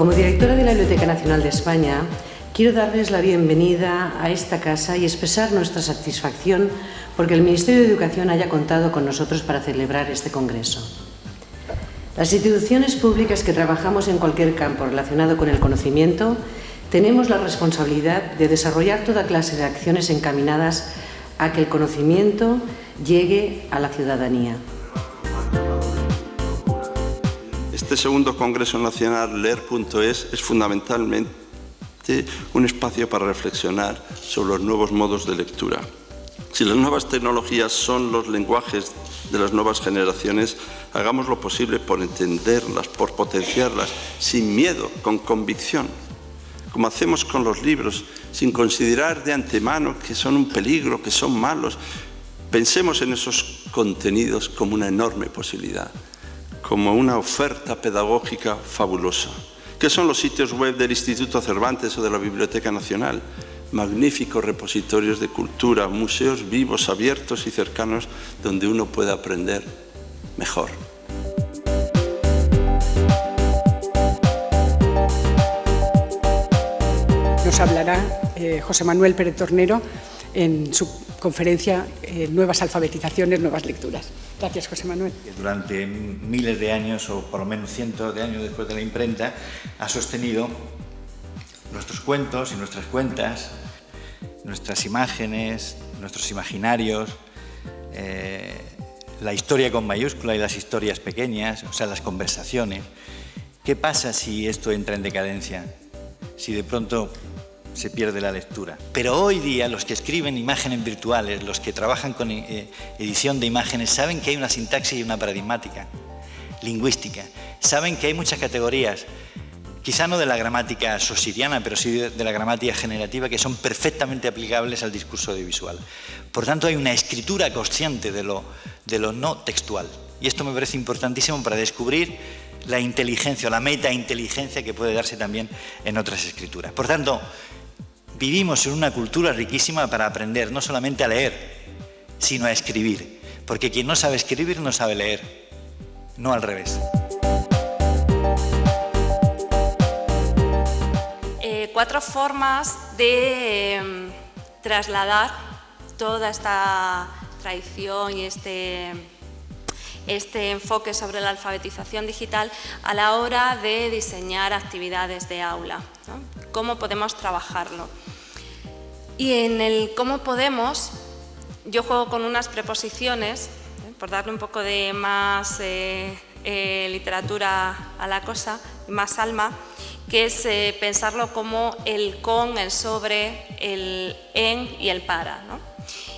Como directora de la Biblioteca Nacional de España, quiero darles la bienvenida a esta casa y expresar nuestra satisfacción porque el Ministerio de Educación haya contado con nosotros para celebrar este congreso. Las instituciones públicas que trabajamos en cualquier campo relacionado con el conocimiento tenemos la responsabilidad de desarrollar toda clase de acciones encaminadas a que el conocimiento llegue a la ciudadanía. Este segundo Congreso Nacional Leer.es es fundamentalmente un espacio para reflexionar sobre los nuevos modos de lectura. Si las nuevas tecnologías son los lenguajes de las nuevas generaciones, hagamos lo posible por entenderlas, por potenciarlas, sin miedo, con convicción, como hacemos con los libros, sin considerar de antemano que son un peligro, que son malos. Pensemos en esos contenidos como una enorme posibilidad, como una oferta pedagógica fabulosa. ¿Qué son los sitios web del Instituto Cervantes o de la Biblioteca Nacional? Magníficos repositorios de cultura, museos vivos, abiertos y cercanos donde uno puede aprender mejor. Nos hablará José Manuel Pérez Tornero en su conferencia Nuevas alfabetizaciones, nuevas lecturas. Gracias, José Manuel. Durante miles de años, o por lo menos cientos de años después de la imprenta, ha sostenido nuestros cuentos y nuestras cuentas, nuestras imágenes, nuestros imaginarios, la historia con mayúscula y las historias pequeñas, o sea, las conversaciones. ¿Qué pasa si esto entra en decadencia? Si de pronto se pierde la lectura. Pero hoy día los que escriben imágenes virtuales, los que trabajan con edición de imágenes, saben que hay una sintaxis y una paradigmática lingüística. Saben que hay muchas categorías, quizá no de la gramática saussuriana, pero sí de la gramática generativa, que son perfectamente aplicables al discurso audiovisual. Por tanto, hay una escritura consciente de lo no textual. Y esto me parece importantísimo para descubrir la inteligencia o la metainteligencia que puede darse también en otras escrituras. Por tanto, vivimos en una cultura riquísima para aprender no solamente a leer, sino a escribir. Porque quien no sabe escribir no sabe leer, no al revés. Cuatro formas de trasladar toda esta tradición y este enfoque sobre la alfabetización digital a la hora de diseñar actividades de aula, ¿no? ¿Cómo podemos trabajarlo? Y en el cómo podemos, yo juego con unas preposiciones, por darle un poco de más literatura a la cosa, más alma, que es pensarlo como el con, el sobre, el en y el para, ¿no?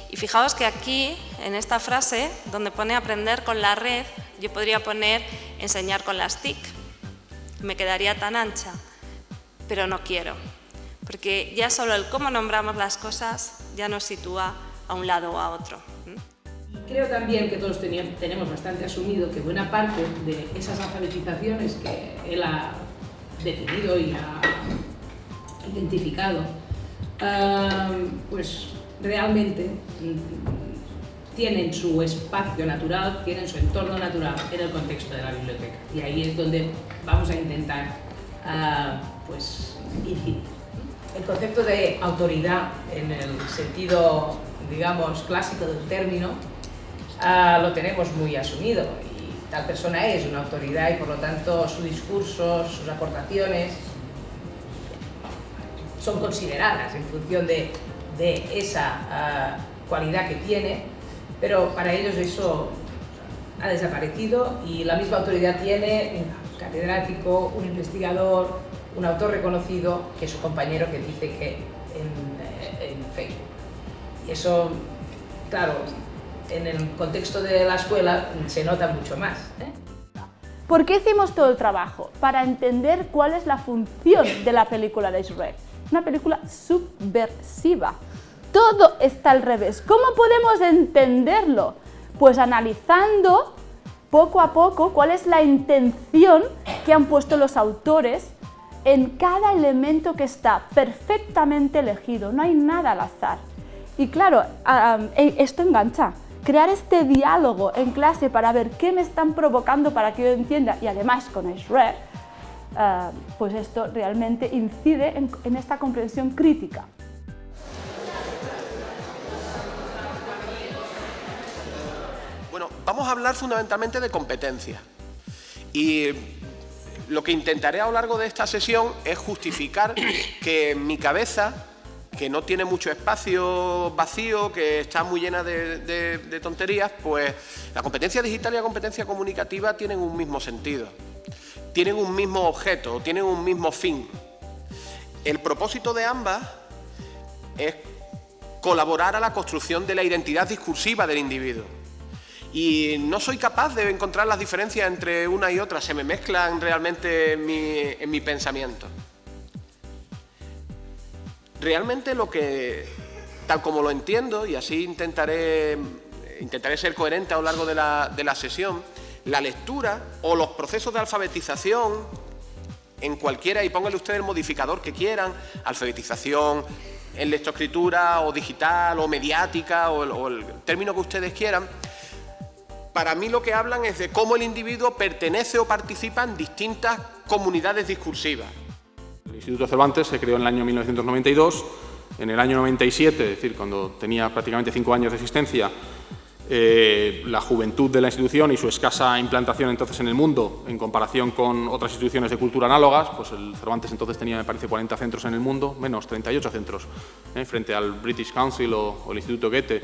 Y fijaos que aquí, en esta frase, donde pone aprender con la red, yo podría poner enseñar con las TIC. Me quedaría tan ancha, pero no quiero, porque ya solo el cómo nombramos las cosas ya nos sitúa a un lado o a otro. Creo también que todos tenemos bastante asumido que buena parte de esas alfabetizaciones que él ha definido y ha identificado, pues realmente tienen su espacio natural, tienen su entorno natural en el contexto de la biblioteca. Y ahí es donde vamos a intentar pues, incidir. El concepto de autoridad, en el sentido, digamos, clásico del término, lo tenemos muy asumido. Y tal persona es una autoridad y, por lo tanto, su discurso, sus aportaciones son consideradas en función de esa cualidad que tiene, pero para ellos eso ha desaparecido y la misma autoridad tiene un catedrático, un investigador, un autor reconocido que su compañero que dice que en Facebook. Y eso, claro, en el contexto de la escuela se nota mucho más, ¿eh? ¿Por qué hicimos todo el trabajo? Para entender cuál es la función de la película de Shrek. Una película subversiva. Todo está al revés. ¿Cómo podemos entenderlo? Pues analizando poco a poco cuál es la intención que han puesto los autores en cada elemento que está perfectamente elegido. No hay nada al azar. Y claro, esto engancha. Crear este diálogo en clase para ver qué me están provocando para que yo entienda, y además con Shrek, pues esto realmente incide en esta comprensión crítica. Bueno, vamos a hablar fundamentalmente de competencias. Y lo que intentaré a lo largo de esta sesión es justificar que en mi cabeza, que no tiene mucho espacio vacío, que está muy llena de tonterías, pues la competencia digital y la competencia comunicativa tienen un mismo sentido, tienen un mismo objeto, tienen un mismo fin. El propósito de ambas es colaborar a la construcción de la identidad discursiva del individuo. Y no soy capaz de encontrar las diferencias entre una y otra, se me mezclan realmente en mi pensamiento. Realmente lo que, tal como lo entiendo, y así intentaré ser coherente a lo largo de la sesión, la lectura o los procesos de alfabetización, en cualquiera, y pónganle ustedes el modificador que quieran, alfabetización en lectoescritura o digital o mediática o el término que ustedes quieran, para mí lo que hablan es de cómo el individuo pertenece o participa en distintas comunidades discursivas. El Instituto Cervantes se creó en el año 1992. En el año 97, es decir, cuando tenía prácticamente 5 años de existencia, la juventud de la institución y su escasa implantación entonces en el mundo, en comparación con otras instituciones de cultura análogas, pues el Cervantes entonces tenía, me parece, 40 centros en el mundo, menos 38 centros, frente al British Council o el Instituto Goethe,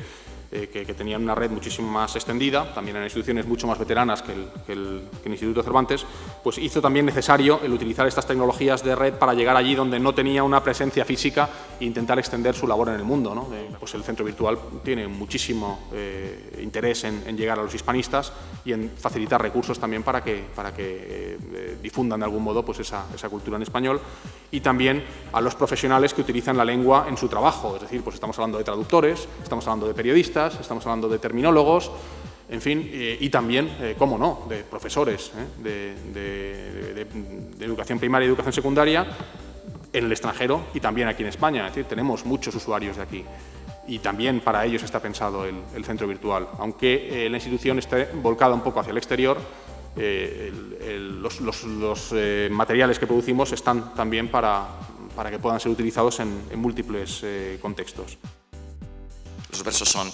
que tenían una red muchísimo más extendida, también en instituciones mucho más veteranas que el Instituto Cervantes, pues hizo también necesario el utilizar estas tecnologías de red para llegar allí donde no tenía una presencia física e intentar extender su labor en el mundo, ¿no? Pues el centro virtual tiene muchísimo interés en llegar a los hispanistas y en facilitar recursos también para que difundan de algún modo pues esa cultura en español, y también a los profesionales que utilizan la lengua en su trabajo, es decir, pues estamos hablando de traductores, estamos hablando de periodistas, estamos hablando de terminólogos, en fin, y también, cómo no, de profesores de educación primaria y educación secundaria en el extranjero y también aquí en España. Es decir, tenemos muchos usuarios de aquí y también para ellos está pensado el centro virtual. Aunque la institución esté volcada un poco hacia el exterior, los materiales que producimos están también para que puedan ser utilizados en múltiples contextos. Los versos son: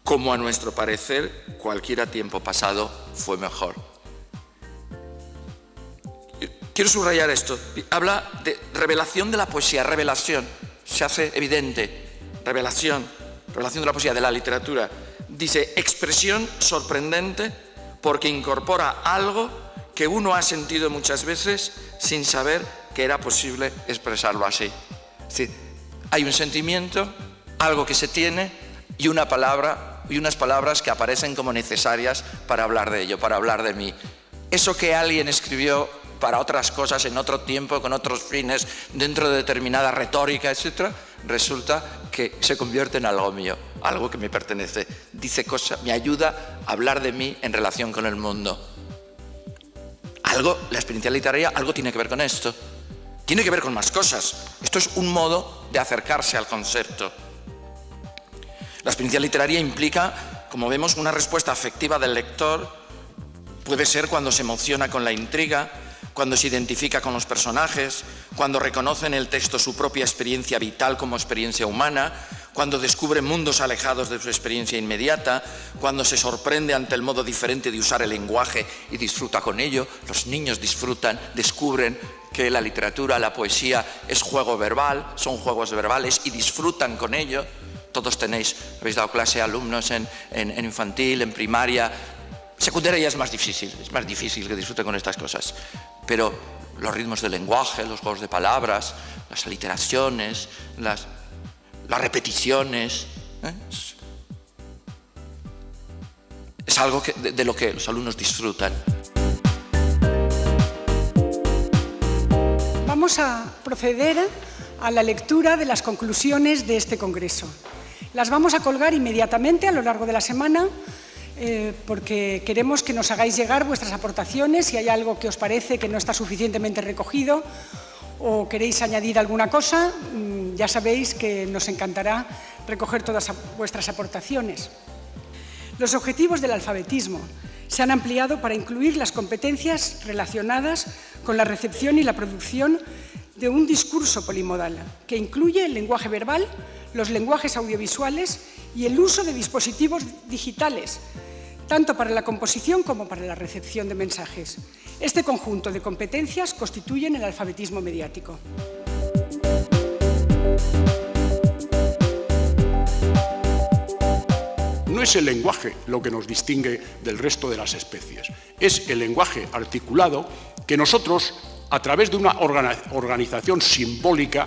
como a nuestro parecer cualquiera tiempo pasado fue mejor. Quiero subrayar esto. Habla de revelación de la poesía, revelación. Se hace evidente. Revelación de la poesía, de la literatura. Dice: expresión sorprendente porque incorpora algo que uno ha sentido muchas veces sin saber que era posible expresarlo así. Es decir, hay un sentimiento, algo que se tiene y una palabra y unas palabras que aparecen como necesarias para hablar de ello, para hablar de mí. Eso que alguien escribió para otras cosas en otro tiempo, con otros fines, dentro de determinada retórica, etc., resulta que se convierte en algo mío, algo que me pertenece. Dice cosas, me ayuda a hablar de mí en relación con el mundo. Algo, la experiencia literaria, algo tiene que ver con esto. Tiene que ver con más cosas. Esto es un modo de acercarse al concepto. La experiencia literaria implica, como vemos, una respuesta afectiva del lector. Puede ser cuando se emociona con la intriga, cuando se identifica con los personajes, cuando reconoce en el texto su propia experiencia vital como experiencia humana, cuando descubre mundos alejados de su experiencia inmediata, cuando se sorprende ante el modo diferente de usar el lenguaje y disfruta con ello. Los niños disfrutan, descubren que la literatura, la poesía es juego verbal, son juegos verbales y disfrutan con ello. Todos habéis dado clase a alumnos en infantil, en primaria. Secundaria ya es más difícil que disfruten con estas cosas. Pero los ritmos del lenguaje, los juegos de palabras, las aliteraciones, las repeticiones, es algo de lo que los alumnos disfrutan. Vamos a proceder a la lectura de las conclusiones de este congreso. Las vamos a colgar inmediatamente a lo largo de la semana, porque queremos que nos hagáis llegar vuestras aportaciones, si hay algo que os parece que no está suficientemente recogido o queréis añadir alguna cosa, ya sabéis que nos encantará recoger todas vuestras aportaciones. Los objetivos del alfabetismo se han ampliado para incluir las competencias relacionadas con la recepción y la producción de un discurso polimodal, que incluye el lenguaje verbal, los lenguajes audiovisuales y el uso de dispositivos digitales, tanto para la composición como para la recepción de mensajes. Este conjunto de competencias constituyen el alfabetismo mediático. No es el lenguaje lo que nos distingue del resto de las especies, es el lenguaje articulado que nosotros, a través de una organización simbólica,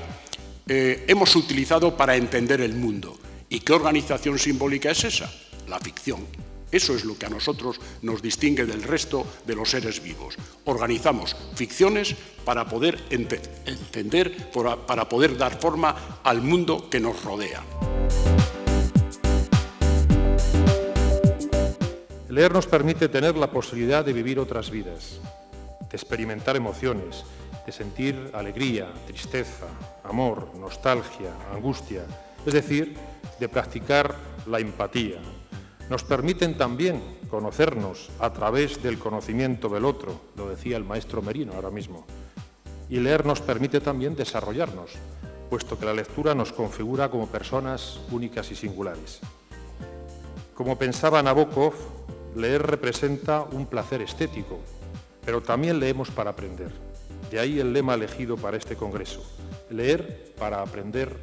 hemos utilizado para entender el mundo. ¿Y qué organización simbólica es esa? La ficción. Eso es lo que a nosotros nos distingue del resto de los seres vivos. Organizamos ficciones para poder entender, para poder dar forma al mundo que nos rodea. Leer nos permite tener la posibilidad de vivir otras vidas, de experimentar emociones, de sentir alegría, tristeza, amor, nostalgia, angustia, es decir, de practicar la empatía. Nos permiten también conocernos a través del conocimiento del otro, lo decía el maestro Merino ahora mismo. Y leer nos permite también desarrollarnos, puesto que la lectura nos configura como personas únicas y singulares. Como pensaba Nabokov, leer representa un placer estético, pero también leemos para aprender. De ahí el lema elegido para este congreso, leer para aprender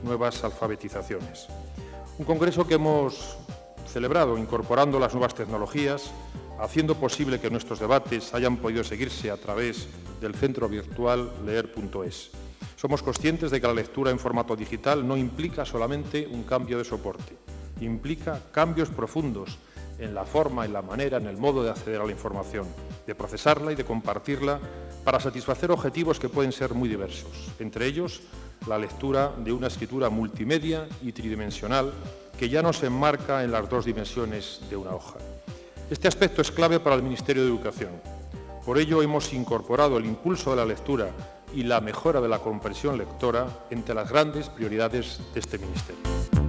nuevas alfabetizaciones. Un congreso que hemos celebrado incorporando las nuevas tecnologías, haciendo posible que nuestros debates hayan podido seguirse a través del centro virtual leer.es. Somos conscientes de que la lectura en formato digital no implica solamente un cambio de soporte, implica cambios profundos en la forma, en la manera, en el modo de acceder a la información, de procesarla y de compartirla para satisfacer objetivos que pueden ser muy diversos, entre ellos la lectura de una escritura multimedia y tridimensional que ya no se enmarca en las dos dimensiones de una hoja. Este aspecto es clave para el Ministerio de Educación. Por ello hemos incorporado el impulso de la lectura y la mejora de la comprensión lectora entre las grandes prioridades de este Ministerio.